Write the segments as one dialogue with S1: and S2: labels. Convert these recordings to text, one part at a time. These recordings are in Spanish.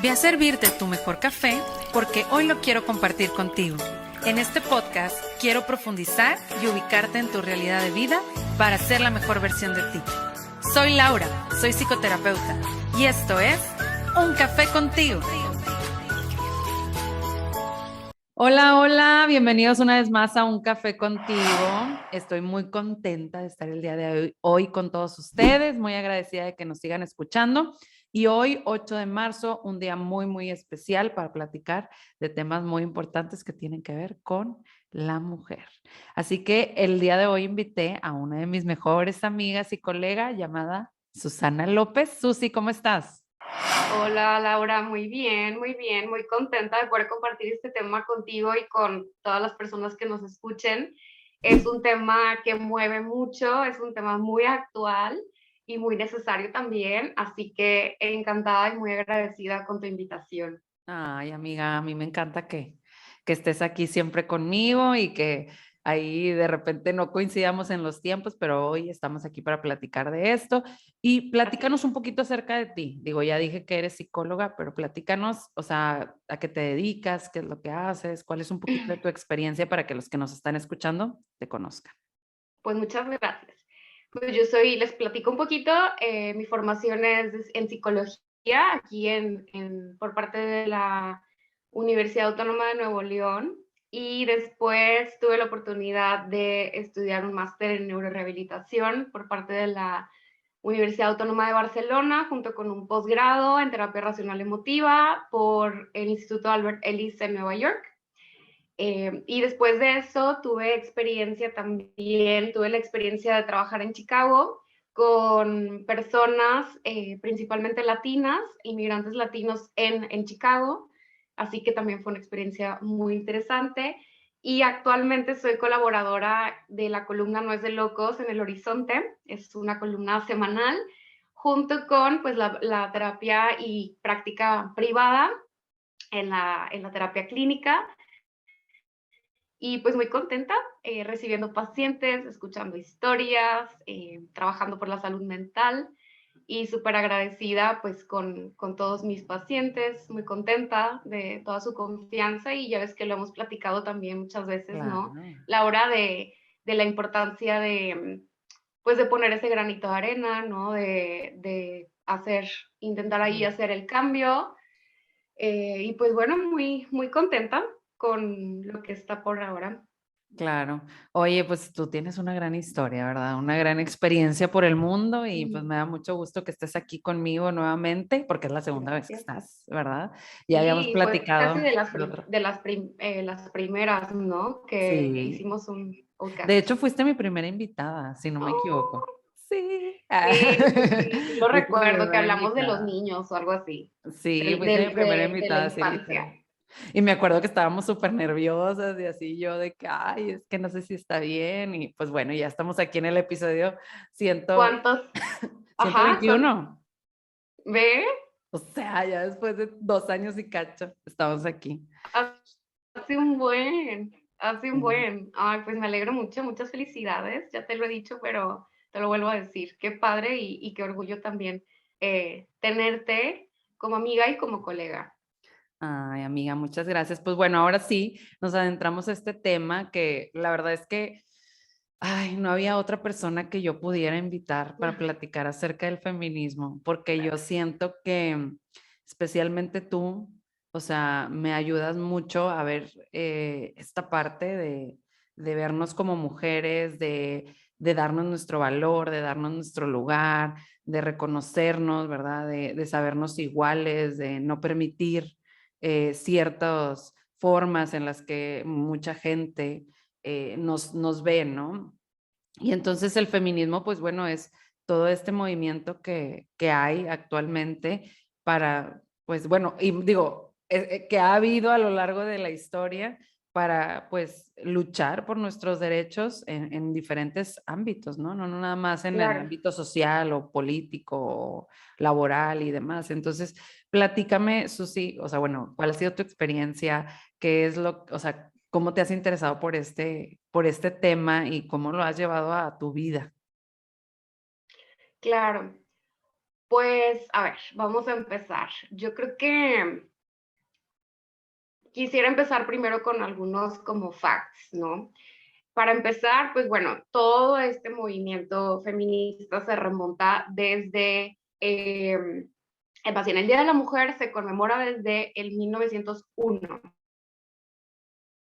S1: Ve a servirte tu mejor café porque hoy lo quiero compartir contigo. En este podcast quiero profundizar y ubicarte en tu realidad de vida para ser la mejor versión de ti. Soy Laura, soy psicoterapeuta y esto es Un Café Contigo. Hola, hola, bienvenidos una vez más a Un Café Contigo. Estoy muy contenta de estar el día de hoy con todos ustedes, muy agradecida de que nos sigan escuchando. Y hoy, 8 de marzo, un día muy, muy especial para platicar de temas muy importantes que tienen que ver con la mujer. Así que el día de hoy invité a una de mis mejores amigas y colega llamada Susana López. Susi, ¿cómo estás?
S2: Hola Laura, muy bien, muy contenta de poder compartir este tema contigo y con todas las personas que nos escuchen. Es un tema que mueve mucho, es un tema muy actual y muy necesario también, así que encantada y muy agradecida con tu invitación.
S1: Ay, amiga, a mí me encanta que estés aquí siempre conmigo y que ahí de repente no coincidamos en los tiempos, pero hoy estamos aquí para platicar de esto. Y
S2: Así
S1: platícanos
S2: es.
S1: un poquito acerca de ti. Digo, ya dije que eres psicóloga, pero platícanos, o sea, a qué te dedicas, qué es lo que haces, cuál es un poquito de tu experiencia para que los que nos están escuchando te conozcan.
S2: Pues muchas gracias. Pues les platico un poquito, mi formación es en psicología, aquí por parte de la Universidad Autónoma de Nuevo León, y después tuve la oportunidad de estudiar un máster en neurorehabilitación por parte de la Universidad Autónoma de Barcelona, junto con un posgrado en terapia racional emotiva por el Instituto Albert Ellis en Nueva York. Y después de eso tuve la experiencia de trabajar en Chicago con personas principalmente latinas, inmigrantes latinos en Chicago, así que también fue una experiencia muy interesante. Y actualmente soy colaboradora de la columna No es de Locos en El Horizonte, es una columna semanal, junto con pues, la terapia y práctica privada en la terapia clínica. Y pues muy contenta, recibiendo pacientes, escuchando historias, trabajando por la salud mental y súper agradecida pues con todos mis pacientes, muy contenta de toda su confianza y ya ves que lo hemos platicado también muchas veces, ¿no?
S1: Claro.
S2: La hora de la importancia de pues de poner ese granito de arena, ¿no? De hacer, intentar ahí hacer el cambio y pues bueno, muy contenta con lo que está por ahora.
S1: Claro. Oye, pues tú tienes una gran historia, ¿verdad? Una gran experiencia por el mundo y pues
S2: Mm,
S1: me da mucho gusto que estés aquí conmigo nuevamente, porque es la segunda vez que
S2: Gracias.
S1: estás, ¿verdad? Ya habíamos
S2: Sí, fue casi
S1: platicado
S2: de
S1: el otro.
S2: las primeras, ¿no? Que
S1: Sí.
S2: hicimos un
S1: De
S2: podcast.
S1: hecho, fuiste mi primera invitada, si no me equivoco.
S2: Oh,
S1: Sí.
S2: sí, lo
S1: Fuiste mi
S2: recuerdo, que
S1: primera
S2: hablamos de los
S1: invitada.
S2: niños o algo así,
S1: Sí, fuiste mi primera
S2: de la
S1: invitada, sí,
S2: infancia.
S1: literal. Y me acuerdo que estábamos súper nerviosas y así yo de que, ay, es que no sé si está bien. Y pues bueno, ya estamos aquí en el episodio 100,
S2: ¿Cuántos? Ajá,
S1: 121.
S2: ¿ve?
S1: O sea, ya después de 2 años y cacho, estamos aquí.
S2: Hace un buen, hace un
S1: Sí.
S2: buen. Ay, pues me alegro mucho, muchas felicidades. Ya te lo he dicho, pero te lo vuelvo a decir. Qué padre y qué orgullo también tenerte como amiga y como colega.
S1: Ay, amiga, muchas gracias. Pues bueno, ahora sí nos adentramos a este tema que la verdad es que, ay, no había otra persona que yo pudiera invitar para platicar acerca del feminismo, porque yo
S2: Gracias.
S1: siento que especialmente tú, o sea, me ayudas mucho a ver esta parte de vernos como mujeres, de darnos nuestro valor, de darnos nuestro lugar, de reconocernos, ¿verdad? De sabernos iguales, de no permitir ciertas formas en las que mucha gente nos ve, ¿no? Y entonces el feminismo, pues bueno, es todo este movimiento que hay actualmente para, pues bueno, y digo, que ha habido a lo largo de la historia para, pues, luchar por nuestros derechos en diferentes ámbitos, ¿no? No nada más en el
S2: Claro.
S1: ámbito social o político o laboral y demás. Entonces, platícame, Susi, o sea, bueno, ¿cuál ha sido tu experiencia? ¿Qué es lo, o sea, cómo te has interesado por este tema y cómo lo has llevado a tu vida?
S2: Claro. Pues, a ver, vamos a empezar. Yo creo que quisiera empezar primero con algunos como facts, ¿no? Para empezar, pues bueno, todo este movimiento feminista se remonta desde, más bien, el Día de la Mujer se conmemora desde el 1901,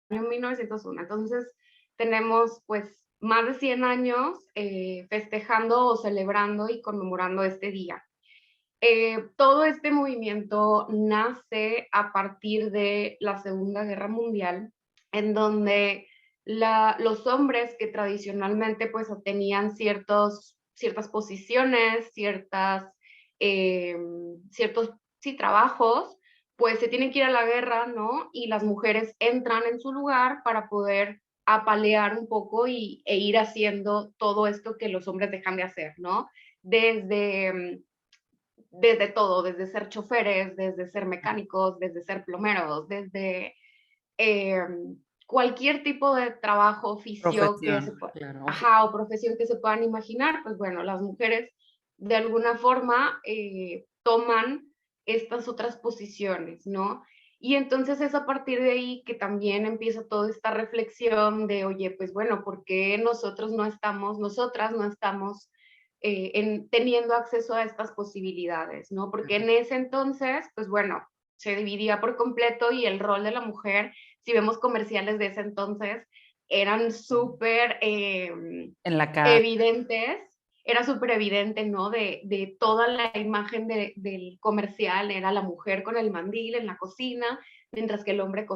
S2: año 1901. Entonces, tenemos pues más de 100 años festejando o celebrando y conmemorando este día. Todo este movimiento nace a partir de la Segunda Guerra Mundial, en donde los hombres que tradicionalmente pues tenían ciertas posiciones, eh, ciertos sí, trabajos, pues se tienen que ir a la guerra, ¿no? Y las mujeres entran en su lugar para poder apalear un poco e ir haciendo todo esto que los hombres dejan de hacer, ¿no? Desde desde todo, desde ser choferes, desde ser mecánicos, desde ser plomeros, desde eh, cualquier tipo de trabajo, oficio que se
S1: Profesión,
S2: pueda,
S1: claro.
S2: ajá, o profesión que se puedan imaginar, pues bueno, las mujeres de alguna forma toman estas otras posiciones, ¿no? Y entonces es a partir de ahí que también empieza toda esta reflexión de, oye, pues bueno, ¿por qué nosotras no estamos teniendo acceso a estas posibilidades, ¿no? Porque en ese entonces, pues bueno, se dividía por completo y el rol de la mujer, si vemos comerciales de ese entonces, eran súper
S1: En la calle,
S2: evidentes, era súper evidente, ¿no? De toda la imagen del comercial, era la mujer con el mandil en la cocina, mientras que el hombre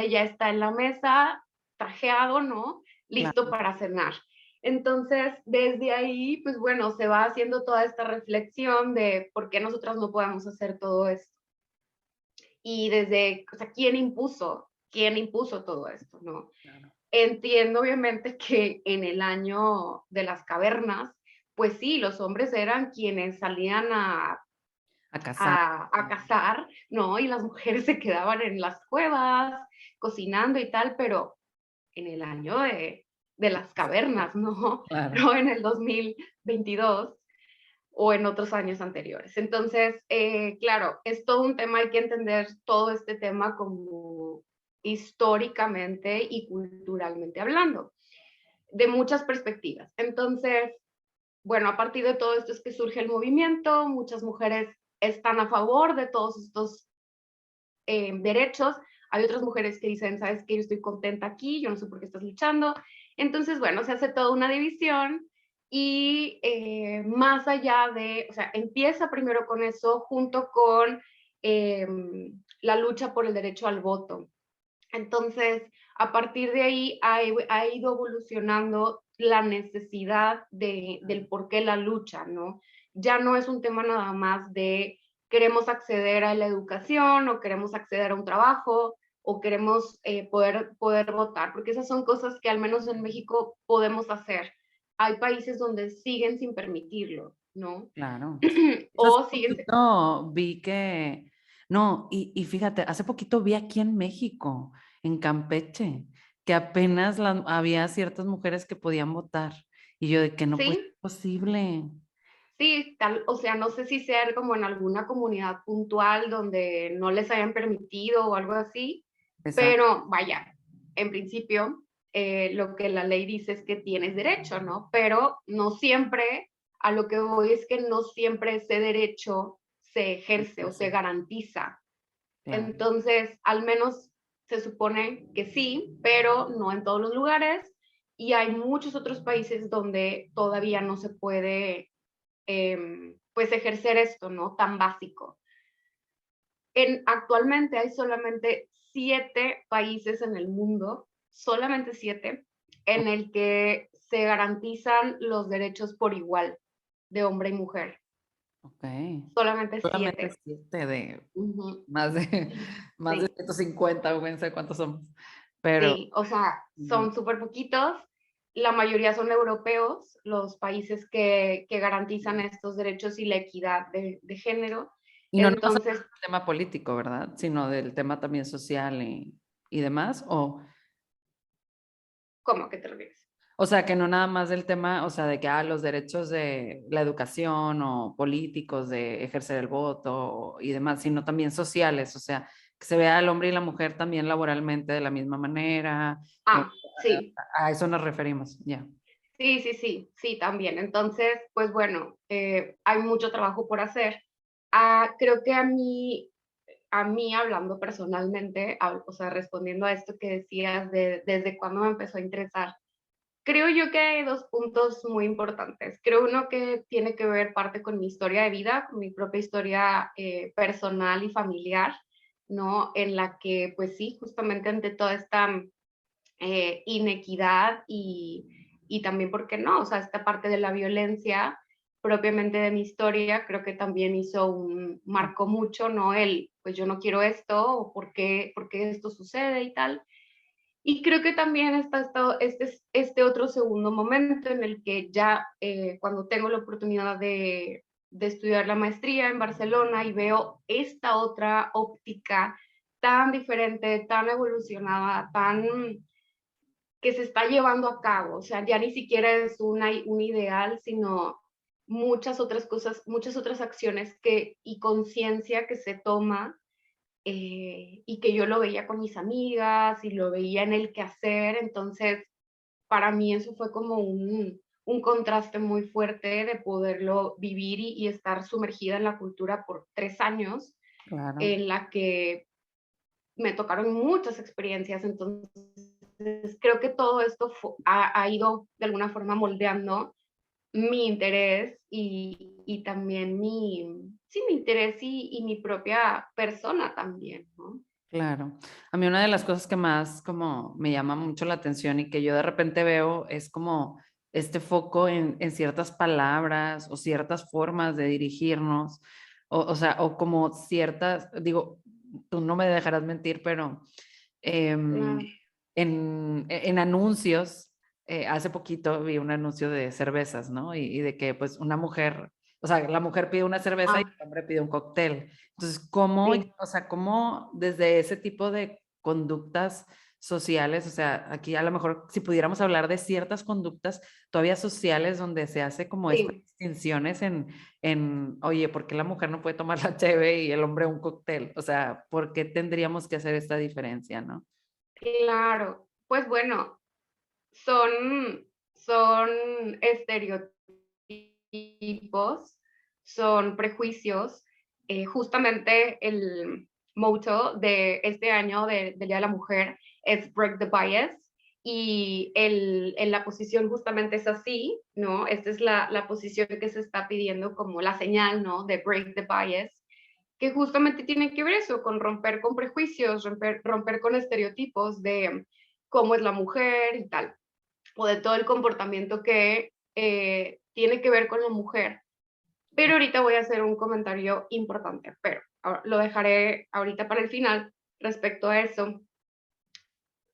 S2: ya está en la mesa, trajeado, ¿no? Listo
S1: claro.
S2: para cenar. Entonces, desde ahí, pues bueno, se va haciendo toda esta reflexión de por qué nosotras no podemos hacer todo esto. Y desde, o sea, ¿quién impuso todo esto, no?
S1: Claro.
S2: Entiendo obviamente que en el año de las cavernas, pues sí, los hombres eran quienes salían
S1: A casar.
S2: a cazar, ¿no? Y las mujeres se quedaban en las cuevas, cocinando y tal, pero en el año de las cavernas, ¿no?
S1: Claro.
S2: No en el 2022 o en otros años anteriores. Entonces, claro, es todo un tema, hay que entender todo este tema como históricamente y culturalmente hablando, de muchas perspectivas. Entonces, bueno, a partir de todo esto es que surge el movimiento, muchas mujeres están a favor de todos estos derechos, hay otras mujeres que dicen, sabes que yo estoy contenta aquí, yo no sé por qué estás luchando. Entonces, bueno, se hace toda una división y más allá de, o sea, empieza primero con eso junto con eh, la lucha por el derecho al voto. Entonces, a partir de ahí ha ido evolucionando la necesidad del por qué la lucha, ¿no? Ya no es un tema nada más de queremos acceder a la educación o queremos acceder a un trabajo o queremos poder votar, porque esas son cosas que al menos en México podemos hacer. Hay países donde siguen sin permitirlo, ¿no?
S1: Claro. Hace
S2: O siguen,
S1: poquito vi que, no, y fíjate, hace poquito vi aquí en México, en Campeche, que apenas había ciertas mujeres que podían votar. Y yo de que no puede ser
S2: ¿sí?
S1: posible.
S2: Sí, tal, o sea, no sé si sea como en alguna comunidad puntual donde no les hayan permitido o algo así,
S1: Exacto.
S2: pero vaya, en principio lo que la ley dice es que tienes derecho, ¿no? Pero no siempre, a lo que voy es que no siempre ese derecho se ejerce o se garantiza.
S1: Claro.
S2: Entonces, al menos se supone que sí, pero no en todos los lugares y hay muchos otros países donde todavía no se puede pues ejercer esto, ¿no? Tan básico. Actualmente hay solamente 7 países en el mundo, solamente 7, en el que se garantizan los derechos por igual de hombre y mujer.
S1: Ok.
S2: Solamente
S1: Solamente
S2: 7.
S1: 7 de
S2: Uh-huh.
S1: más de más de
S2: Sí,
S1: 150, o no sé cuántos somos. Pero
S2: sí, o sea,
S1: ujú.
S2: son súper poquitos. La mayoría son europeos, los países que garantizan estos derechos y la equidad de género.
S1: Y no nomás
S2: Entonces,
S1: hablamos del tema político, ¿verdad? Sino del tema también social y demás.
S2: ¿cómo que te refieres?
S1: O sea, que no nada más del tema, o sea, de que los derechos de la educación o políticos de ejercer el voto y demás, sino también sociales, o sea, que se vea al hombre y la mujer también laboralmente de la misma manera. o-
S2: Sí.
S1: a eso nos referimos, ya.
S2: Sí, sí, sí, sí, también. Entonces, pues bueno, hay mucho trabajo por hacer. Creo que a mí hablando personalmente, o sea, respondiendo a esto que decías de desde cuándo me empezó a interesar, creo yo que hay dos puntos muy importantes. Creo uno que tiene que ver parte con mi historia de vida, con mi propia historia personal y familiar, ¿no? En la que, pues sí, justamente ante toda esta inequidad y también, ¿por qué no? O sea, esta parte de la violencia propiamente de mi historia, creo que también marcó mucho, ¿no? Pues yo no quiero esto, o por qué esto sucede y tal. Y creo que también está este otro segundo momento en el que ya cuando tengo la oportunidad de estudiar la maestría en Barcelona y veo esta otra óptica tan diferente, tan evolucionada, tan que se está llevando a cabo. O sea, ya ni siquiera es un ideal, sino muchas otras cosas, muchas otras acciones y conciencia que se toma y que yo lo veía con mis amigas y lo veía en el quehacer. Entonces, para mí eso fue como un contraste muy fuerte de poderlo vivir y estar sumergida en la cultura por 3 años,
S1: Claro.
S2: en la que me tocaron muchas experiencias. Entonces, creo que todo esto ha ido de alguna forma moldeando mi interés y también sí, mi interés y mi propia persona también, ¿no?
S1: Claro. A mí una de las cosas que más como me llama mucho la atención y que yo de repente veo es como este foco en ciertas palabras o ciertas formas de dirigirnos, o sea, o como ciertas, digo, tú no me dejarás mentir, pero em,
S2: Claro.
S1: en anuncios, hace poquito vi un anuncio de cervezas, ¿no? Y de que pues una mujer, o sea, la mujer pide una cerveza y
S2: Ah,
S1: el hombre pide un cóctel. Entonces, ¿cómo,
S2: sí,
S1: o sea, cómo desde ese tipo de conductas sociales, o sea, aquí a lo mejor si pudiéramos hablar de ciertas conductas todavía sociales donde se hace como estas
S2: sí,
S1: distinciones oye, ¿por qué la mujer no puede tomar la cheve y el hombre un cóctel? O sea, ¿por qué tendríamos que hacer esta diferencia, no?
S2: claro. Pues bueno, son estereotipos, son prejuicios. Justamente el motto de este año del Día de la Mujer es Break the Bias y en la posición justamente es así, ¿no? Esta es la posición que se está pidiendo como la señal, ¿no? De Break the Bias, que justamente tiene que ver eso, con romper con prejuicios, romper con estereotipos de cómo es la mujer y tal, o de todo el comportamiento que tiene que ver con la mujer. Pero ahorita voy a hacer un comentario importante, pero lo dejaré ahorita para el final respecto a eso.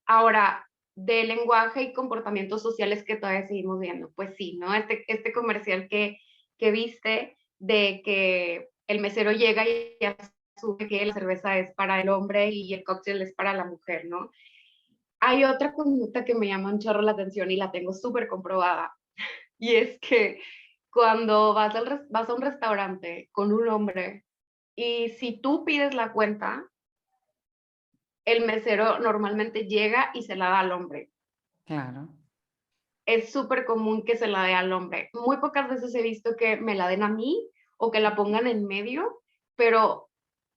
S2: Ahora, de lenguaje y comportamientos sociales que todavía seguimos viendo, pues sí, ¿no? Este comercial que viste de que el mesero llega y asume que la cerveza es para el hombre y el cóctel es para la mujer, ¿no? Hay otra conducta que me llama un chorro la atención y la tengo súper comprobada, y es que cuando vas a un restaurante con un hombre y si tú pides la cuenta, el mesero normalmente llega y se la da al hombre.
S1: Claro.
S2: Es súper común que se la dé al hombre. Muy pocas veces he visto que me la den a mí o que la pongan en medio, pero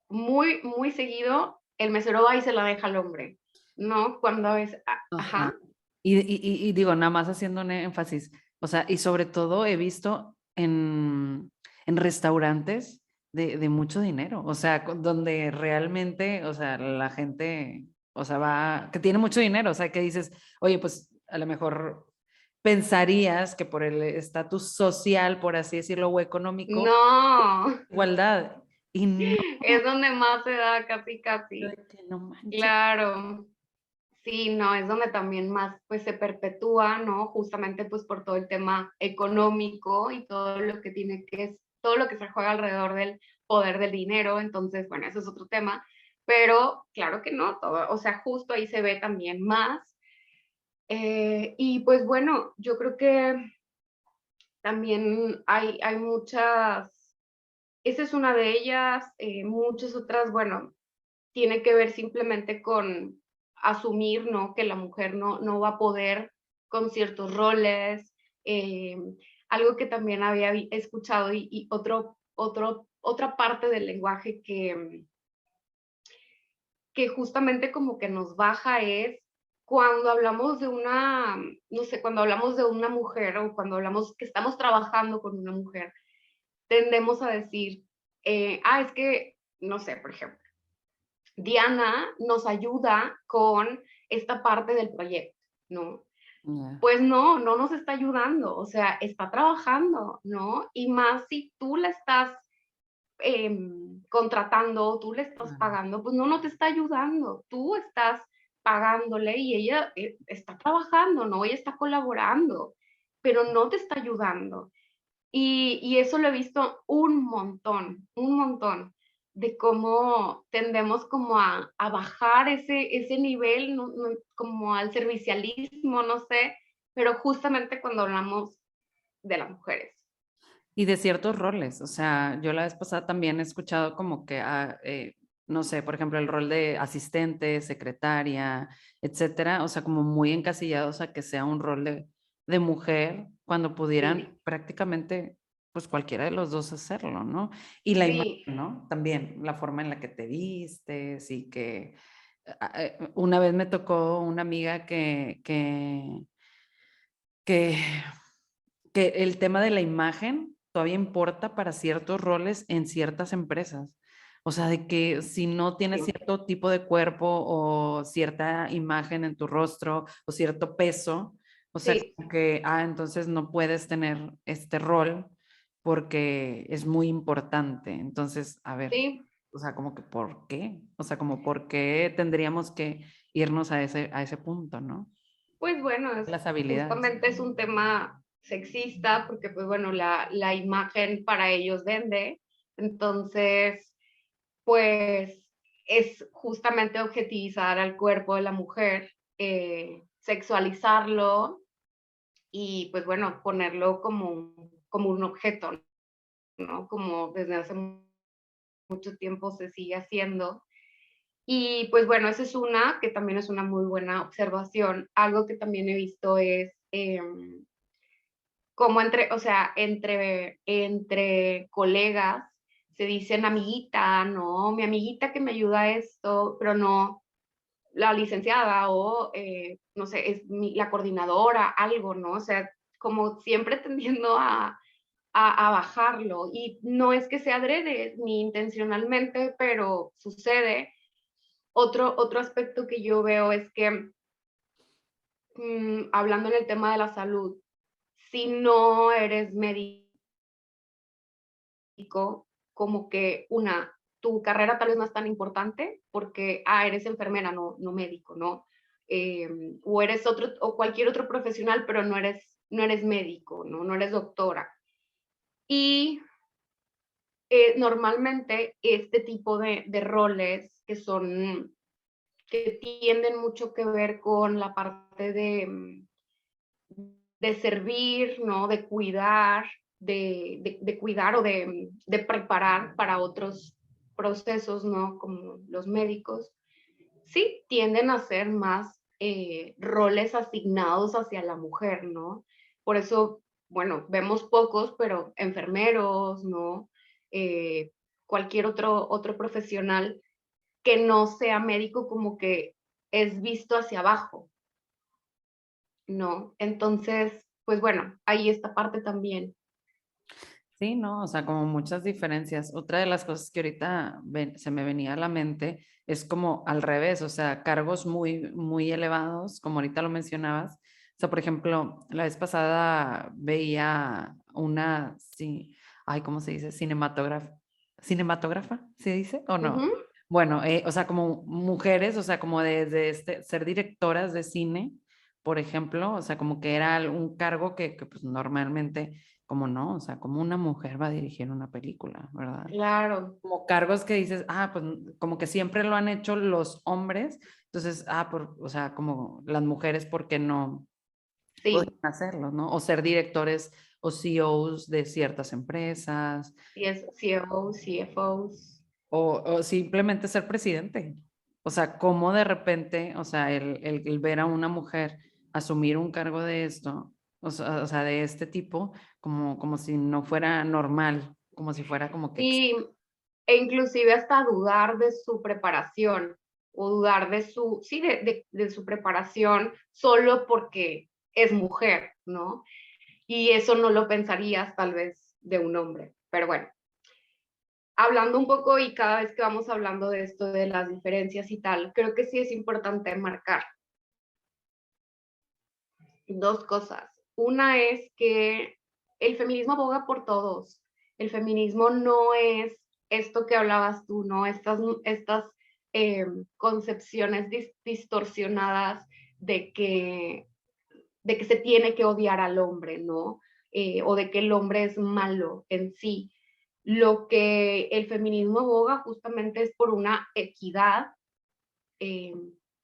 S2: muy, muy seguido el mesero va y se la deja al hombre, ¿no? Cuando es,
S1: Ajá.
S2: ajá,
S1: Y digo, nada más haciendo un énfasis, o sea, y sobre todo he visto en restaurantes de mucho dinero, o sea, donde realmente, o sea, la gente, o sea, va, que tiene mucho dinero, o sea, que dices, oye, pues a lo mejor pensarías que por el estatus social, por así decirlo, o económico,
S2: no,
S1: igualdad, y no,
S2: es donde más se da casi,
S1: yo
S2: casi,
S1: de que no manches.
S2: claro. Sí, no, es donde también más pues se perpetúa, ¿no? Justamente pues por todo el tema económico y todo lo que todo lo que se juega alrededor del poder del dinero. Entonces, bueno, eso es otro tema, pero claro que no, todo, o sea, justo ahí se ve también más. Y pues bueno, yo creo que también hay muchas, esa es una de ellas, muchas otras, bueno, tiene que ver simplemente con asumir, ¿no? Que la mujer no va a poder con ciertos roles. eh, Algo que también había escuchado y otra parte del lenguaje que justamente como que nos baja es cuando hablamos de una, no sé, cuando hablamos de una mujer o cuando hablamos que estamos trabajando con una mujer, tendemos a decir, es que, no sé, por ejemplo, Diana nos ayuda con esta parte del proyecto, ¿no?
S1: Ya.
S2: Pues no nos está ayudando, o sea, está trabajando, ¿no? Y más si tú la estás contratando, tú le estás
S1: Claro.
S2: pagando, pues no te está ayudando, tú estás pagándole y ella está trabajando, ¿no? Ella está colaborando, pero no te está ayudando. Y eso lo he visto un montón, de cómo tendemos como a bajar ese nivel, como al servicialismo, no sé, pero justamente cuando hablamos de las mujeres.
S1: Y de ciertos roles, o sea, yo la vez pasada también he escuchado como que, no sé, por ejemplo, el rol de asistente, secretaria, etcétera, o sea, como muy encasillados a que sea un rol de mujer, cuando
S2: Sí,
S1: pudieran prácticamente, pues cualquiera de los dos hacerlo, ¿no? Y la imagen,
S2: sí,
S1: ¿no? También la forma en la que te vistes y que una vez me tocó una amiga que que el tema de la imagen todavía importa para ciertos roles en ciertas empresas. O sea, de que si no tienes
S2: sí,
S1: cierto tipo de cuerpo o cierta imagen en tu rostro o cierto peso, o sea,
S2: sí,
S1: como que, entonces no puedes tener este rol porque es muy importante. Entonces, a ver,
S2: sí.
S1: o sea, como que ¿por qué? O sea, como ¿por qué tendríamos que irnos a ese punto, ¿no?
S2: Pues bueno,
S1: Las habilidades.
S2: justamente es un tema sexista porque pues bueno, la imagen para ellos vende, entonces pues es justamente objetivizar al cuerpo de la mujer, sexualizarlo y pues bueno, ponerlo como un objeto, ¿no? Como desde hace mucho tiempo se sigue haciendo. Y pues bueno, esa es una que también es una muy buena observación. Algo que también he visto es como o sea, entre colegas se dicen amiguita, no, mi amiguita que me ayuda a esto, pero no la licenciada o, no sé, es la coordinadora, algo, ¿no? O sea, como siempre tendiendo a bajarlo. Y no es que sea adrede ni intencionalmente, pero sucede. Otro aspecto que yo veo es que, hablando en el tema de la salud, si no eres médico, como que tu carrera tal vez no es tan importante porque, eres enfermera, no médico, ¿no? O eres o cualquier otro profesional, pero no eres médico, ¿no? No eres doctora. Y normalmente este tipo de roles que tienden mucho que ver con la parte de servir, ¿no? De cuidar, de cuidar o de preparar para otros procesos, ¿no? Como los médicos, sí, tienden a ser más roles asignados hacia la mujer, ¿no? Por eso, bueno, vemos pocos, pero enfermeros, ¿no? Eh, Cualquier otro profesional que no sea médico como que es visto hacia abajo, ¿no? Entonces, pues bueno, ahí esta parte también.
S1: Sí, no, o sea, como muchas diferencias. Otra de las cosas que ahorita se me venía a la mente es como al revés, o sea, cargos muy, muy elevados, como ahorita lo mencionabas. O sea, por ejemplo, la vez pasada veía una, sí, ay, ¿cómo se dice? Cinematógrafa, ¿se dice o no?
S2: Ujú.
S1: Bueno, o sea, como mujeres, o sea, como desde ser directoras de cine, por ejemplo, o sea, como que era un cargo que pues normalmente como no, o sea, como una mujer va a dirigir una película, ¿verdad?
S2: Claro,
S1: Como cargos que dices, pues como que siempre lo han hecho los hombres Entonces, o sea, como las mujeres, ¿por qué no
S2: Sí,
S1: podrían hacerlo, no? O ser directores o CEOs de ciertas empresas,
S2: sí es CEOs, CFOs.
S1: o simplemente ser presidente. O sea, cómo de repente, o sea, el ver a una mujer asumir un cargo de esto, o sea, de este tipo, como si no fuera normal, como si fuera como que
S2: Y, e inclusive hasta dudar de su preparación o dudar de su, sí, de su preparación solo porque es mujer, ¿no? Y eso no lo pensarías tal vez de un hombre. Pero bueno, hablando un poco y cada vez que vamos hablando de esto, de las diferencias y tal, creo que sí es importante marcar dos cosas. Una es que el feminismo aboga por todos. El feminismo no es esto que hablabas tú, ¿no? Estas concepciones distorsionadas de que se tiene que odiar al hombre, ¿no? O de que el hombre es malo en sí. Lo que el feminismo aboga justamente es por una equidad eh,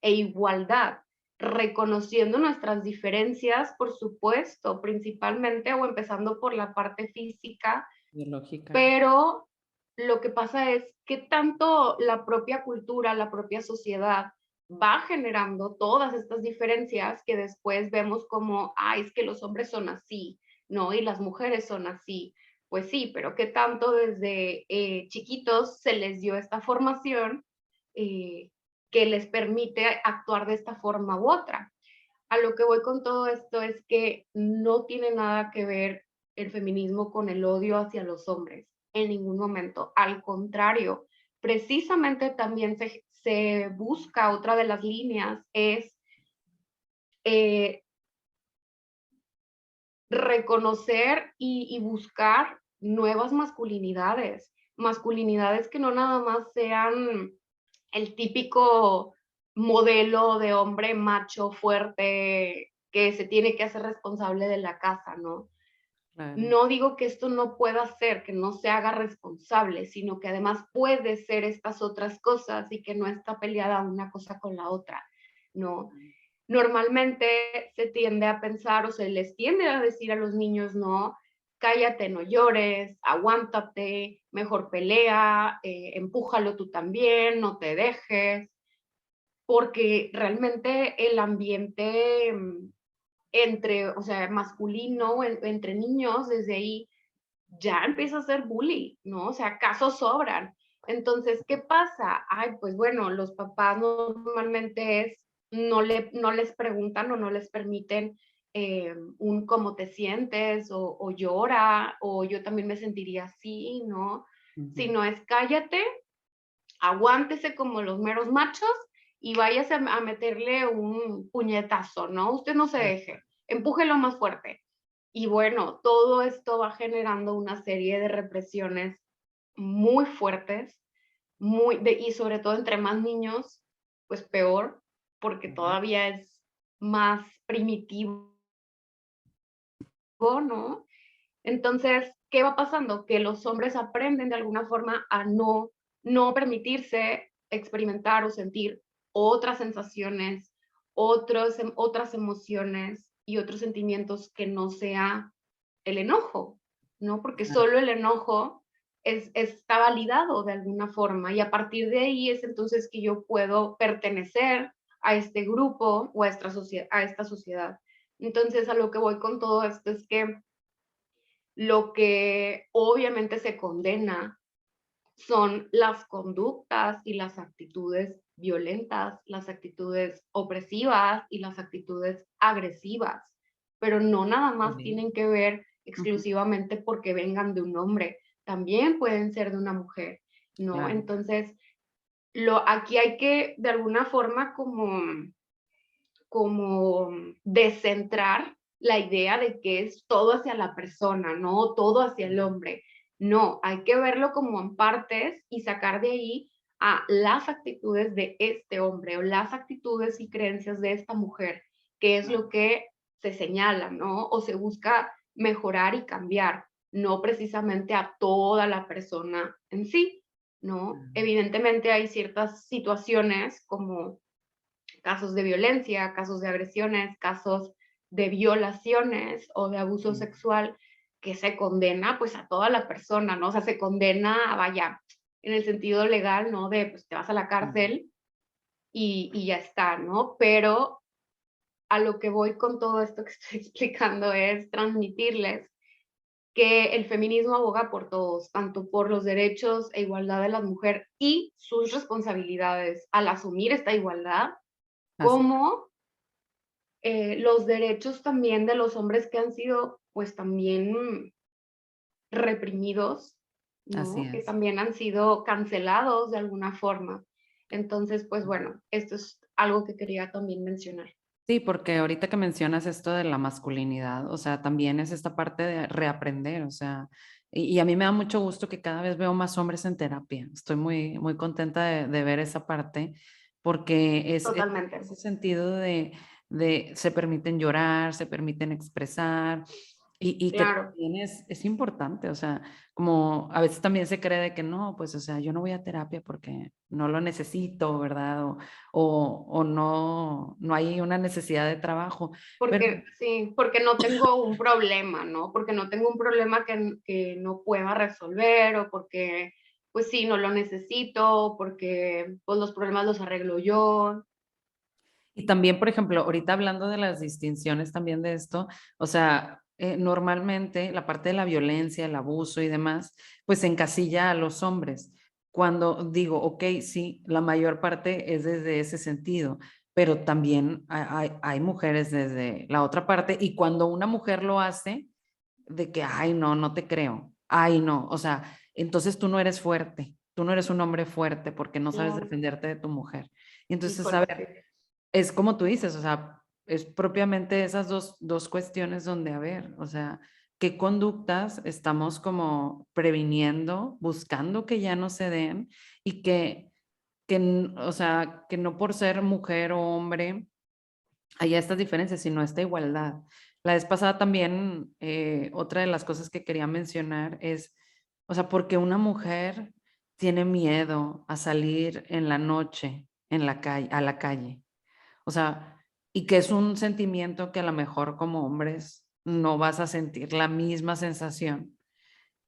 S2: e igualdad, reconociendo nuestras diferencias, por supuesto, principalmente o empezando por la parte física,
S1: biológica.
S2: pero lo que pasa es que tanto la propia cultura, la propia sociedad va generando todas estas diferencias que después vemos como, es que los hombres son así, ¿no? Y las mujeres son así. Pues sí, pero qué tanto desde chiquitos se les dio esta formación eh, que les permite actuar de esta forma u otra. A lo que voy con todo esto es que no tiene nada que ver el feminismo con el odio hacia los hombres, en ningún momento. Al contrario, precisamente también se busca otra de las líneas, es eh, reconocer y buscar nuevas masculinidades, masculinidades que no nada más sean el típico modelo de hombre macho fuerte que se tiene que hacer responsable de la casa, ¿no?
S1: Claro.
S2: No digo que esto no pueda ser, que no se haga responsable, sino que además puede ser estas otras cosas y que no está peleada una cosa con la otra, ¿no? Normalmente se tiende a pensar o se les tiende a decir a los niños, no, cállate, no llores, aguántate, mejor pelea, empújalo tú también, no te dejes, porque realmente el ambiente entre, o sea, masculino, entre niños, desde ahí ya empieza a ser bully, ¿no? O sea, casos sobran. Entonces, ¿qué pasa? Pues bueno, los papás normalmente no les preguntan o no les permiten un cómo te sientes o llora o yo también me sentiría así, ¿no? Si
S1: Ujú.
S2: no es cállate, aguántese como los meros machos y váyase a meterle un puñetazo, ¿no? Usted no se deje, empújelo más fuerte. Y bueno, todo esto va generando una serie de represiones muy fuertes, y sobre todo entre más niños, pues peor, porque
S1: Ujú.
S2: todavía es más primitivo, ¿no? Entonces, ¿qué va pasando? Que los hombres aprenden de alguna forma a no permitirse experimentar o sentir otras sensaciones, otras emociones y otros sentimientos que no sea el enojo, ¿no? Porque
S1: Claro.
S2: solo el enojo está validado de alguna forma y a partir de ahí es entonces que yo puedo pertenecer a este grupo o a esta sociedad. Entonces, a lo que voy con todo esto es que lo que obviamente se condena son las conductas y las actitudes violentas, las actitudes opresivas y las actitudes agresivas, pero no nada más
S1: Sí.
S2: tienen que ver
S1: Ujú.
S2: exclusivamente porque vengan de un hombre, también pueden ser de una mujer, ¿no?
S1: Claro.
S2: Entonces, aquí hay que de alguna forma como descentrar la idea de que es todo hacia la persona, no todo hacia el hombre. No, hay que verlo como en partes y sacar de ahí a las actitudes de este hombre o las actitudes y creencias de esta mujer, que es lo que se señala, ¿no? O se busca mejorar y cambiar, no precisamente a toda la persona en sí, ¿no?
S1: Ujú.
S2: Evidentemente hay ciertas situaciones como casos de violencia, casos de agresiones, casos de violaciones o de abuso sexual, que se condena pues a toda la persona, ¿no? O sea, se condena, vaya, en el sentido legal, ¿no? De pues te vas a la cárcel y ya está, ¿no? Pero a lo que voy con todo esto que estoy explicando es transmitirles que el feminismo aboga por todos, tanto por los derechos e igualdad de la mujer y sus responsabilidades al asumir esta igualdad,
S1: Así,
S2: como los derechos también de los hombres que han sido, pues también reprimidos,
S1: así
S2: ¿no? Que
S1: es.
S2: también han sido cancelados de alguna forma. Entonces, pues bueno, esto es algo que quería también mencionar.
S1: Sí, porque ahorita que mencionas esto de la masculinidad, o sea, también es esta parte de reaprender, o sea, y a mí me da mucho gusto que cada vez veo más hombres en terapia. Estoy muy, muy contenta de ver esa parte, porque es
S2: Totalmente.
S1: ese sentido de se permiten llorar, se permiten expresar, y que
S2: Claro.
S1: también es importante, o sea, como a veces también se cree de que no, pues, o sea, yo no voy a terapia porque no lo necesito, ¿verdad? O no hay una necesidad de trabajo, pero
S2: Porque sí, porque no tengo un problema, ¿no? Porque no tengo un problema que no pueda resolver o porque, pues sí, no lo necesito, porque pues los problemas los arreglo yo.
S1: y también, por ejemplo, ahorita hablando de las distinciones también de esto, o sea, normalmente la parte de la violencia, el abuso y demás, pues encasilla a los hombres. Cuando digo, okey, sí, la mayor parte es desde ese sentido, pero también hay mujeres desde la otra parte, y cuando una mujer lo hace, de que: "Ay, no, no te creo. Ay, no". O sea, entonces tú no eres fuerte, tú no eres un hombre fuerte porque no sabes
S2: Claro,
S1: defenderte de tu mujer. Y entonces, a
S2: híjole, sí.
S1: ver, es como tú dices, o sea, es propiamente esas dos cuestiones donde, a ver, o sea, ¿qué conductas estamos como previniendo, buscando que ya no se den y o sea, que no por ser mujer o hombre haya estas diferencias, sino esta igualdad? La vez pasada también, otra de las cosas que quería mencionar es, o sea, porque una mujer tiene miedo a salir en la noche en la calle, a la calle. O sea, y que es un sentimiento que a lo mejor como hombres no vas a sentir la misma sensación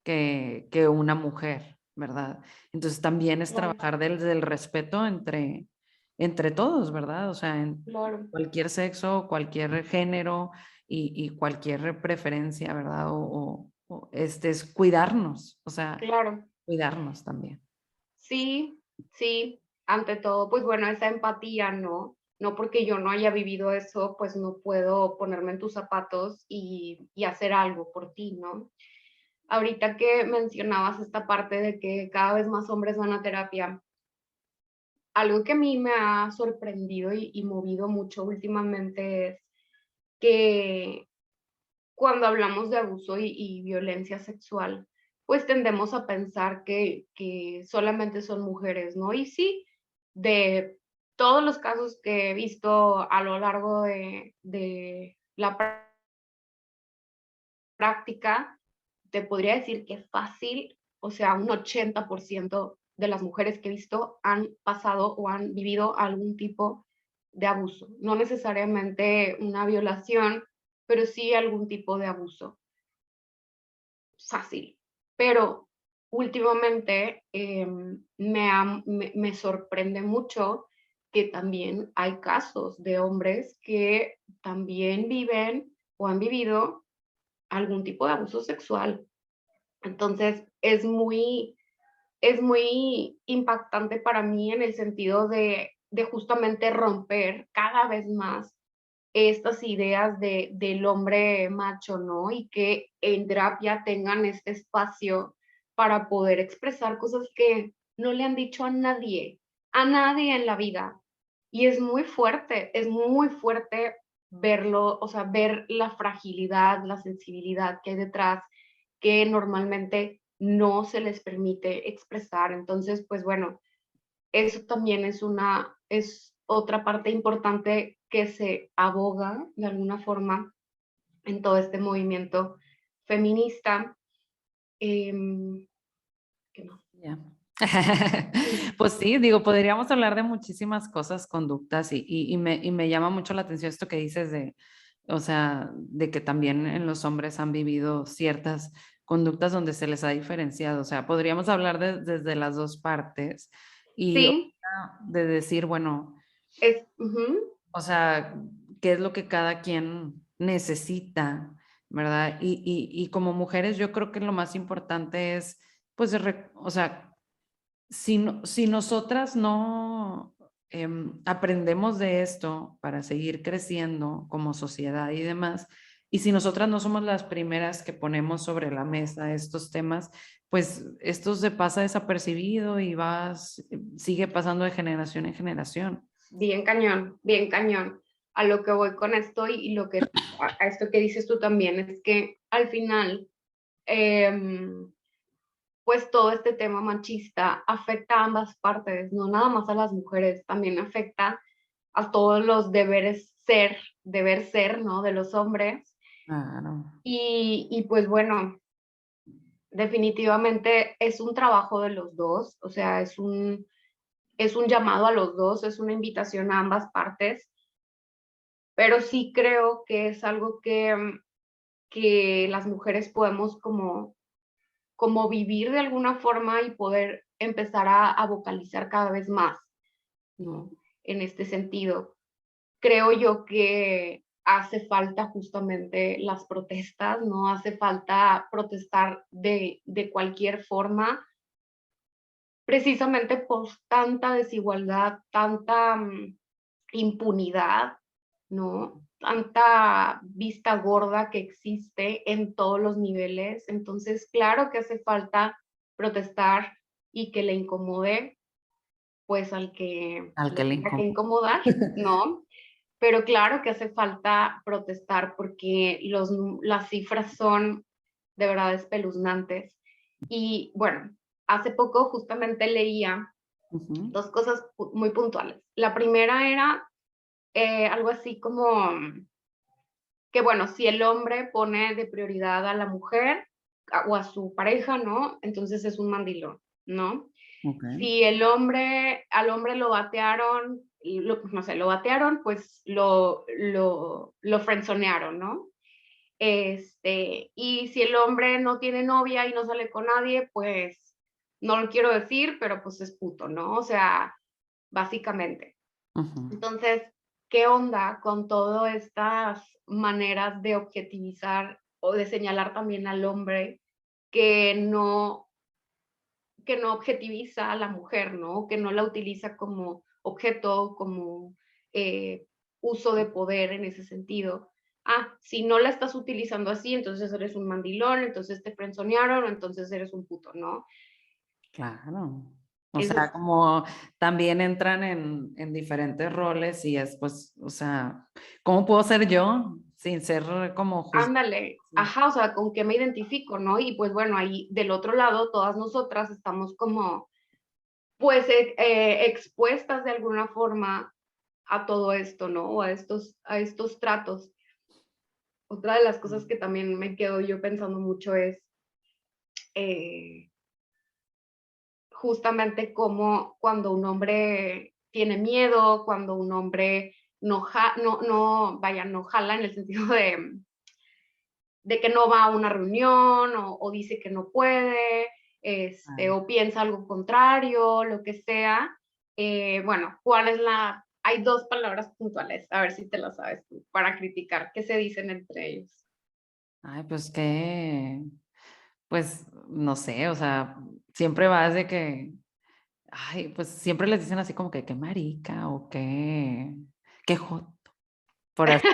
S1: que una mujer, ¿verdad? Entonces también es
S2: Claro,
S1: trabajar desde el respeto entre todos, ¿verdad? O sea, en
S2: claro,
S1: cualquier sexo, cualquier género y cualquier preferencia, ¿verdad? Es cuidarnos, o sea,
S2: claro.
S1: cuidarnos también.
S2: Sí, sí, ante todo, pues bueno, esa empatía, ¿no? No porque yo no haya vivido eso, pues no puedo ponerme en tus zapatos y hacer algo por ti, ¿no? Ahorita que mencionabas esta parte de que cada vez más hombres van a terapia, algo que a mí me ha sorprendido y movido mucho últimamente es que cuando hablamos de abuso y violencia sexual, pues tendemos a pensar que solamente son mujeres, ¿no? Y sí, de todos los casos que he visto a lo largo de la práctica, te podría decir que fácil, o sea, un 80% de las mujeres que he visto han pasado o han vivido algún tipo de abuso. No necesariamente una violación, pero sí algún tipo de abuso. Fácil. Pero últimamente me sorprende mucho que también hay casos de hombres que también viven o han vivido algún tipo de abuso sexual. Entonces, es muy impactante para mí en el sentido de justamente romper cada vez más estas ideas del hombre macho, ¿no? Y que en terapia tengan este espacio para poder expresar cosas que no le han dicho a nadie en la vida. Y es muy fuerte verlo, o sea, ver la fragilidad, la sensibilidad que hay detrás, que normalmente no se les permite expresar. Entonces, pues bueno, eso también es otra parte importante que se aboga de alguna forma en todo este movimiento feminista. ¿Qué más?
S1: Ya. Pues sí, digo, podríamos hablar de muchísimas cosas, conductas, y me llama mucho la atención esto que dices de, o sea, de que también en los hombres han vivido ciertas conductas donde se les ha diferenciado. O sea, podríamos hablar desde las dos partes y
S2: Sí,
S1: de decir, bueno,
S2: ujú,
S1: o sea, qué es lo que cada quien necesita, ¿verdad? Y como mujeres, yo creo que lo más importante es, pues, o sea, si nosotras no aprendemos de esto para seguir creciendo como sociedad y demás, y si nosotras no somos las primeras que ponemos sobre la mesa estos temas, pues esto se pasa desapercibido y sigue pasando de generación en generación.
S2: bien cañón, bien cañón. A lo que voy con esto y lo que, a esto que dices tú también, es que al final, em, pues todo este tema machista afecta a ambas partes, no nada más a las mujeres, también afecta a todos los deber ser, ¿no? De los hombres.
S1: Claro.
S2: Y pues bueno, definitivamente es un trabajo de los dos, o sea, es un llamado a los dos, es una invitación a ambas partes, pero sí creo que es algo que las mujeres podemos como vivir de alguna forma y poder empezar a vocalizar cada vez más, ¿no? En este sentido. Creo yo que hace falta justamente las protestas, ¿no? Hace falta protestar de cualquier forma, precisamente por tanta desigualdad, tanta impunidad, ¿no? Tanta vista gorda que existe en todos los niveles. Entonces, claro que hace falta protestar y que le incomode, pues al que
S1: Al
S2: le
S1: que le
S2: tenga que
S1: incomoda.
S2: incomodar, ¿no? Pero claro que hace falta protestar porque las cifras son de verdad espeluznantes. Y bueno, hace poco justamente leía
S1: Ujú.
S2: dos cosas muy puntuales. La primera era algo así como que, bueno, si el hombre pone de prioridad a la mujer o a su pareja, ¿no? Entonces es un mandilón, ¿no?
S1: Ok.
S2: Si al hombre lo batearon, no sé, lo batearon, pues lo frenzonearon, ¿no? Y si el hombre no tiene novia y no sale con nadie, pues no lo quiero decir, pero pues es puto, ¿no? O sea, básicamente.
S1: Ujú.
S2: Entonces, ¿qué onda con todas estas maneras de objetivizar o de señalar también al hombre que no, que no objetiviza a la mujer, ¿no? Que no la utiliza como objeto, como eh, uso de poder en ese sentido. Ah, si no la estás utilizando así, entonces eres un mandilón, entonces te frenzonearon, entonces eres un puto, ¿no?
S1: Claro. O
S2: Eso
S1: sea,
S2: es,
S1: como también entran en diferentes roles y es pues, o sea, ¿cómo puedo ser yo sin ser como juzgada?
S2: ándale, ajá, o sea, con qué me identifico, ¿no? Y pues bueno, ahí del otro lado, todas nosotras estamos como, pues, expuestas de alguna forma a todo esto, ¿no? O a estos tratos. Otra de las cosas que también me quedo yo pensando mucho es eh, justamente cómo cuando un hombre tiene miedo, cuando un hombre no jala en el sentido de que no va a una reunión o dice que no puede,
S1: Ah,
S2: o piensa algo contrario, lo que sea. Bueno, ¿cuál es la...? Hay dos palabras puntuales, a ver si te las sabes tú, para criticar. ¿Qué se dicen entre ellos?
S1: ay, pues que, pues no sé, o sea, siempre vas de que, ay, pues siempre les dicen así como que qué marica o qué joto. Por así,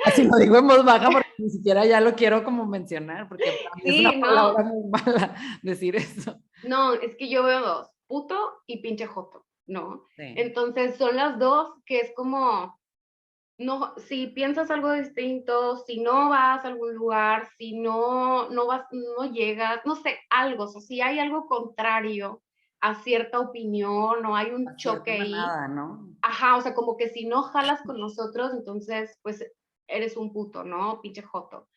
S1: así lo digo en voz baja porque ni siquiera ya lo quiero como mencionar, porque para mí es una
S2: Sí,
S1: palabra
S2: no,
S1: muy mala decir eso.
S2: no, es que yo veo dos, puto y pinche joto, ¿no?
S1: Sí.
S2: Entonces son las dos que es como, no, si piensas algo distinto, si no vas a algún lugar, si no vas, no llegas, no sé, algo, o sea, si hay algo contrario a cierta opinión o hay un
S1: A cierta
S2: choque ahí,
S1: manada, ¿no?
S2: ajá, o sea, como que si no jalas con nosotros, entonces, pues eres un puto, ¿no? Pinche joto.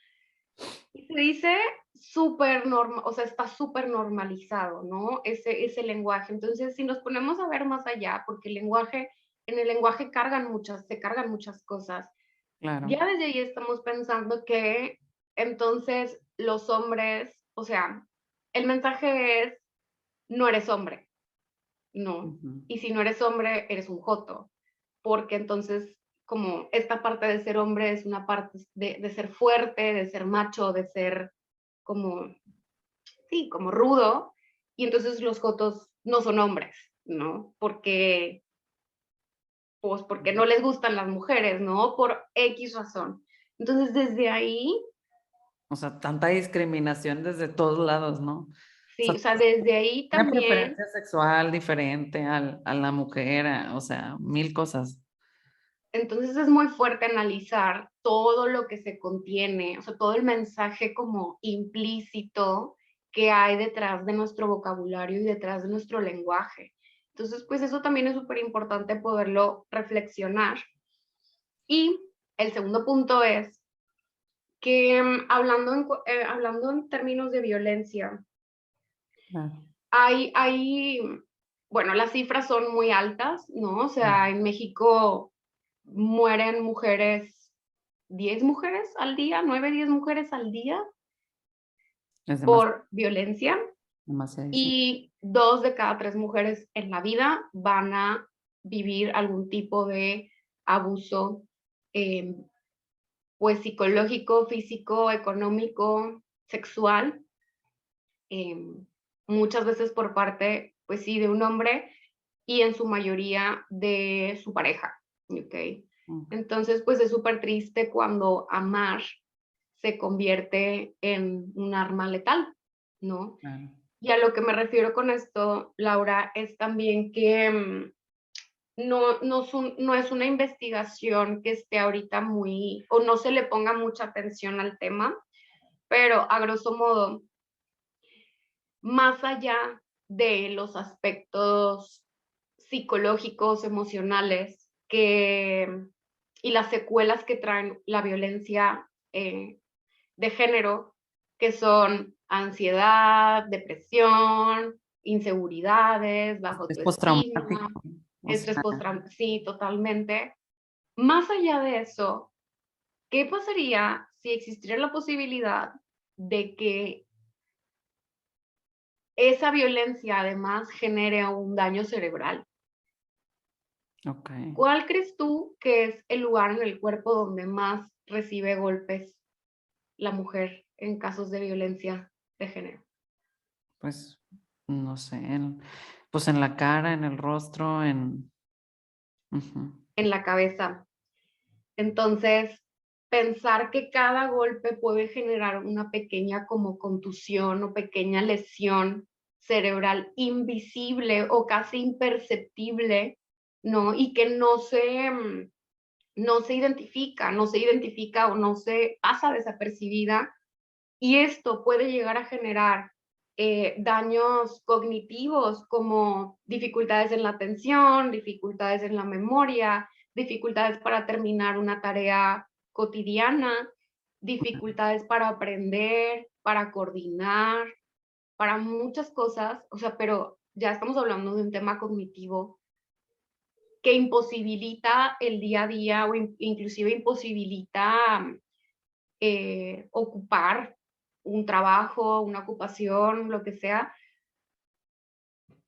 S2: Y se dice súper normal, o sea, está súper normalizado, ¿no? Ese lenguaje. Entonces, si nos ponemos a ver más allá, porque en el lenguaje se cargan muchas cosas,
S1: Claro.
S2: ya desde ahí estamos pensando que entonces los hombres, o sea, el mensaje es, no eres hombre, no.
S1: Ujú.
S2: Y si no eres hombre, eres un joto, porque entonces como esta parte de ser hombre es una parte de ser fuerte, de ser macho, de ser como, sí, como rudo, y entonces los jotos no son hombres, ¿no? Porque, pues porque no les gustan las mujeres, ¿no? Por X razón. Entonces desde ahí,
S1: O sea, tanta discriminación desde todos lados, ¿no? O sea,
S2: sí, o sea, desde ahí
S1: una
S2: también.
S1: preferencia sexual diferente a la mujer, o sea, mil cosas.
S2: Entonces es muy fuerte analizar todo lo que se contiene, o sea, todo el mensaje como implícito que hay detrás de nuestro vocabulario y detrás de nuestro lenguaje. Entonces, pues eso también es súper importante poderlo reflexionar. Y el segundo punto es que hablando en términos de violencia,
S1: Claro.
S2: hay, bueno, las cifras son muy altas, ¿no? O sea, en México mueren mujeres, 10 mujeres al día, 9 10 mujeres al día
S1: Es
S2: por violencia,
S1: demasiadísimo.
S2: y 2 de cada 3 mujeres en la vida van a vivir algún tipo de abuso, eh, pues psicológico, físico, económico, sexual, eh, muchas veces por parte, pues sí, de un hombre, y en su mayoría de su pareja, ¿ok?
S1: Mm,
S2: Entonces, pues es súper triste cuando amar se convierte en un arma letal, ¿no?
S1: claro.
S2: Y a lo que me refiero con esto, Laura, es también que no es una investigación que esté ahorita muy, o no se le ponga mucha atención al tema, pero a grosso modo, más allá de los aspectos psicológicos, emocionales, y las secuelas que traen la violencia de género, que son ansiedad, depresión, inseguridades, baja
S1: Es
S2: autoestima,
S1: postraumático. O sea,
S2: estrés postraumático, sí, totalmente. Más allá de eso, ¿qué pasaría si existiera la posibilidad de que esa violencia además genere un daño cerebral?
S1: ok.
S2: ¿Cuál crees tú que es el lugar en el cuerpo donde más recibe golpes la mujer en casos de violencia de género?
S1: Pues, no sé, pues en la cara, en el rostro, ujú,
S2: En la cabeza. Entonces, pensar que cada golpe puede generar una pequeña como contusión o pequeña lesión cerebral invisible o casi imperceptible, ¿no? Y que no se identifica, o no se pasa desapercibida, y esto puede llegar a generar daños cognitivos como dificultades en la atención, dificultades en la memoria, dificultades para terminar una tarea cotidiana, dificultades para aprender, para coordinar, para muchas cosas, o sea, pero ya estamos hablando de un tema cognitivo que imposibilita el día a día o inclusive imposibilita ocupar un trabajo, una ocupación, lo que sea.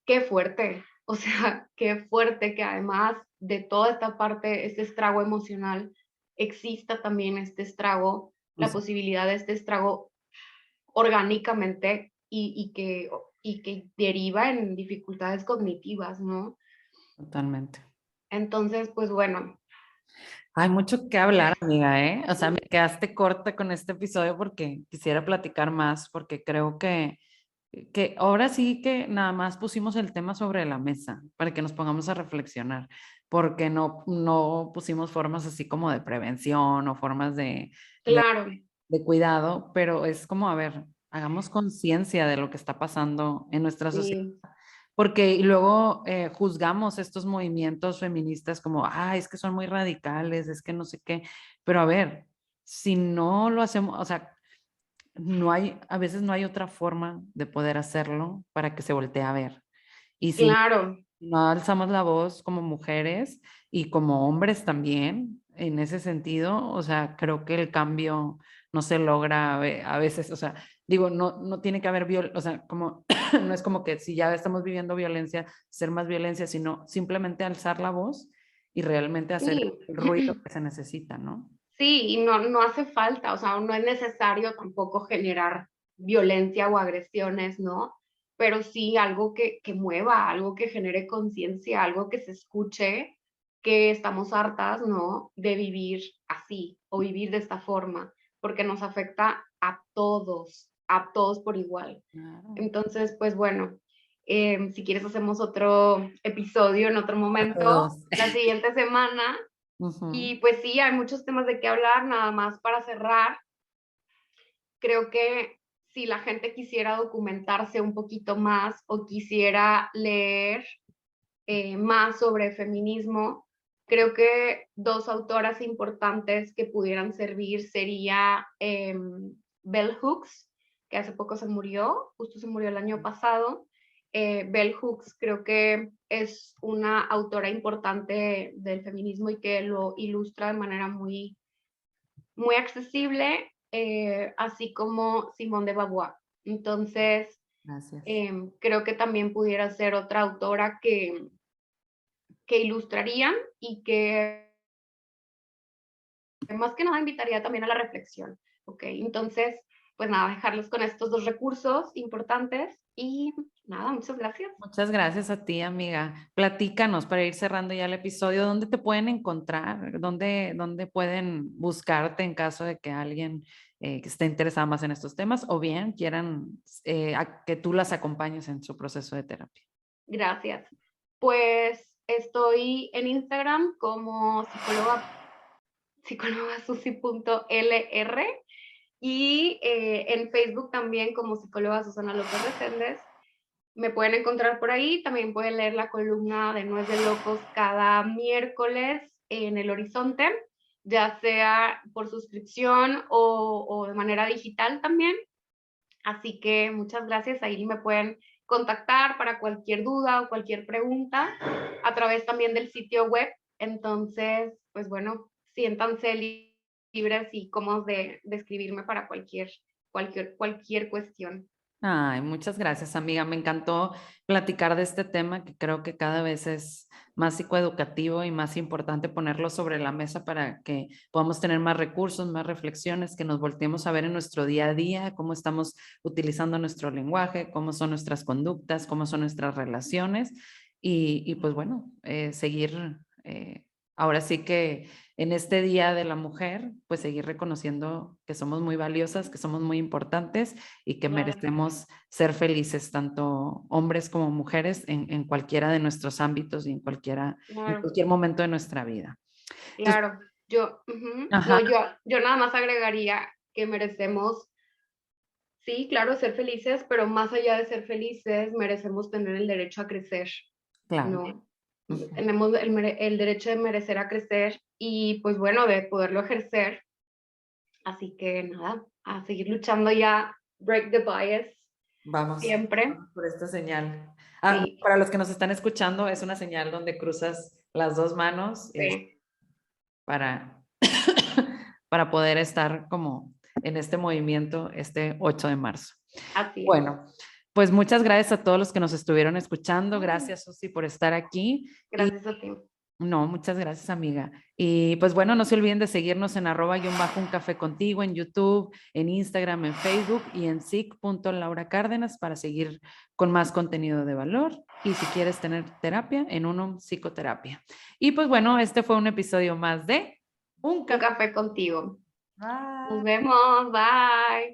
S2: Qué fuerte, o sea, qué fuerte que además de toda esta parte, este estrago emocional, exista también este estrago, la
S1: pues,
S2: posibilidad de este estrago orgánicamente y que deriva en dificultades cognitivas, ¿no?
S1: totalmente.
S2: Entonces, pues bueno,
S1: Hay mucho que hablar, amiga, ¿eh? O sea, me quedaste corta con este episodio porque quisiera platicar más, porque creo que ahora sí que nada más pusimos el tema sobre la mesa para que nos pongamos a reflexionar, porque no pusimos formas así como de prevención o formas
S2: claro,
S1: de cuidado, pero es como, a ver, hagamos conciencia de lo que está pasando en nuestra sociedad.
S2: sí,
S1: Porque y luego juzgamos estos movimientos feministas como, ah, es que son muy radicales, es que no sé qué, pero a ver, si no lo hacemos, o sea, a veces no hay otra forma de poder hacerlo para que se voltee a ver. Y si
S2: Claro,
S1: no alzamos la voz como mujeres y como hombres también, en ese sentido, o sea, creo que el cambio no se logra a veces, o sea, digo, no tiene que haber o sea, como, no es como que si ya estamos viviendo violencia, ser más violencia, sino simplemente alzar la voz y realmente hacer
S2: sí.
S1: el ruido que se necesita, ¿no?
S2: Sí, y no hace falta, o sea, no es necesario tampoco generar violencia o agresiones, ¿no? Pero sí algo que mueva, algo que genere conciencia, algo que se escuche, que estamos hartas, ¿no? De vivir así o vivir de esta forma, porque nos afecta a todos por igual.
S1: Claro.
S2: Entonces, pues bueno, si quieres hacemos otro episodio en otro
S1: Parte
S2: momento,
S1: dos.
S2: la siguiente semana
S1: Ujú.
S2: y pues sí, hay muchos temas de qué hablar, nada más para cerrar. Creo que si la gente quisiera documentarse un poquito más o quisiera leer más sobre feminismo, creo que dos autoras importantes que pudieran servir sería Bell Hooks, que hace poco se murió, justo se murió el año pasado. Bell Hooks creo que es una autora importante del feminismo y que lo ilustra de manera muy accesible, así como Simone de Beauvoir. Entonces,
S1: Gracias.
S2: creo que también pudiera ser otra autora que ilustrarían y que más que nada invitaría también a la reflexión. ¿Ok? Entonces, pues nada, dejarlos con estos dos recursos importantes y nada, muchas gracias.
S1: Muchas gracias a ti, amiga. Platícanos para ir cerrando ya el episodio. ¿Dónde te pueden encontrar? ¿Dónde pueden buscarte en caso de que alguien que esté interesado más en estos temas o bien quieran que tú las acompañes en su proceso de terapia?
S2: Gracias. Pues estoy en Instagram como psicólogasusi.lr y en Facebook también como psicóloga Susana López Reséndez. Me pueden encontrar por ahí, también pueden leer la columna de No es de Locos cada miércoles en El Horizonte, ya sea por suscripción o de manera digital también. Así que muchas gracias, ahí me pueden contactar para cualquier duda o cualquier pregunta a través también del sitio web. Entonces, pues bueno, siéntanse libres y cómodos de escribirme para cualquier cuestión.
S1: Ay, muchas gracias, amiga. Me encantó platicar de este tema que creo que cada vez es más psicoeducativo y más importante ponerlo sobre la mesa para que podamos tener más recursos, más reflexiones, que nos volteemos a ver en nuestro día a día, cómo estamos utilizando nuestro lenguaje, cómo son nuestras conductas, cómo son nuestras relaciones y pues bueno, seguir ahora sí que en este Día de la Mujer, pues seguir reconociendo que somos muy valiosas, que somos muy importantes y que
S2: Claro,
S1: merecemos ser felices, tanto hombres como mujeres, en cualquiera de nuestros ámbitos y en
S2: claro,
S1: cualquier momento de nuestra vida. Entonces,
S2: claro. No,
S1: ajá,
S2: yo nada más agregaría que merecemos, sí, claro, ser felices, pero más allá de ser felices, merecemos tener el derecho a crecer,
S1: claro.
S2: ¿no?
S1: Ujú.
S2: Tenemos el derecho de merecer a crecer y pues bueno, de poderlo ejercer. Así que nada, a seguir luchando ya, break the bias
S1: Vamos,
S2: siempre.
S1: vamos por esta señal.
S2: Sí,
S1: Para los que nos están escuchando, es una señal donde cruzas las dos manos
S2: sí,
S1: para, para poder estar como en este movimiento este 8 de marzo.
S2: así es.
S1: Bueno, pues muchas gracias a todos los que nos estuvieron escuchando. Gracias, Susi, por estar aquí. Y
S2: Gracias a ti.
S1: no, muchas gracias, amiga. Y pues bueno, no se olviden de seguirnos en @un café contigo en YouTube, en Instagram, en Facebook y en sic.lauracárdenas para seguir con más contenido de valor. Y si quieres tener terapia, en Uno Psicoterapia. Y pues bueno, este fue un episodio más de Un
S2: Un
S1: Café.
S2: café contigo. Nos
S1: Bye.
S2: vemos, bye.